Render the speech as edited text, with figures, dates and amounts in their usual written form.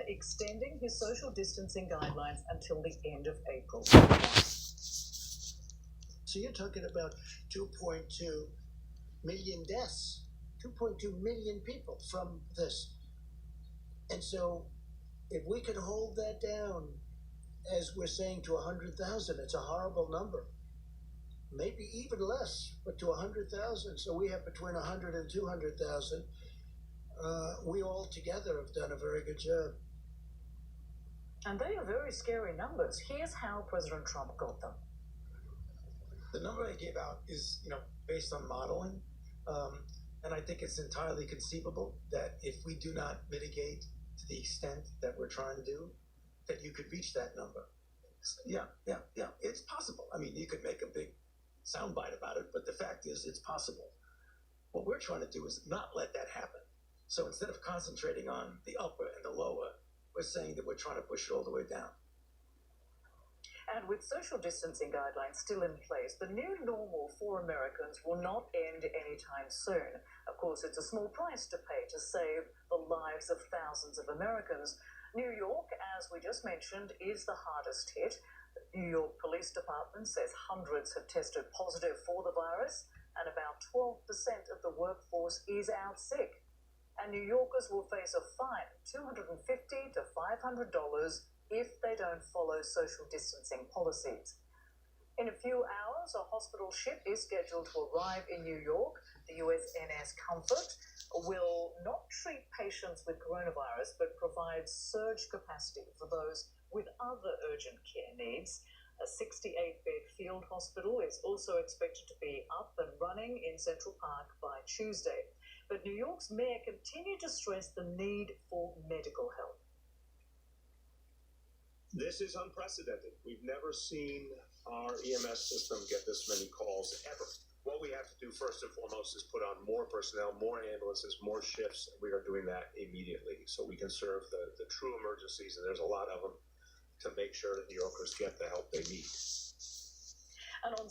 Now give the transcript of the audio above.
extending his social distancing guidelines until the end of April. So you're talking about 2.2 million deaths, 2.2 million people from this. And so if we could hold that down, as we're saying, to 100,000, it's a horrible number. Maybe even less, but to 100,000. So we have between 100 and 200,000. We all together have done a very good job. And they are very scary numbers. Here's how President Trump got them. The number I gave out is, based on modeling. And I think it's entirely conceivable that if we do not mitigate to the extent that we're trying to do, that you could reach that number. Yeah. It's possible. I mean, you could make a big soundbite about it, but the fact is it's possible. What we're trying to do is not let that happen. So instead of concentrating on the upper and the lower, we're saying that we're trying to push it all the way down. And with social distancing guidelines still in place, the new normal for Americans will not end anytime soon. Of course, it's a small price to pay to save the lives of thousands of Americans. New York, as we just mentioned, is the hardest hit. The New York Police Department says hundreds have tested positive for the virus, and about 12% of the workforce is out sick. And New Yorkers will face a fine, $250 to $500, if they don't follow social distancing policies. In a few hours, a hospital ship is scheduled to arrive in New York. The USNS Comfort will not treat patients with coronavirus, but provide surge capacity for those with other urgent care needs. A 68-bed field hospital is also expected to be up and running in Central Park by Tuesday. But New York's mayor continued to stress the need for medical help. This is unprecedented. We've never seen our EMS system get this many calls ever. What we have to do first and foremost is put on more personnel, more ambulances, more shifts. We are doing that immediately so we can serve the true emergencies, and there's a lot of them, to make sure that New Yorkers get the help they need. And on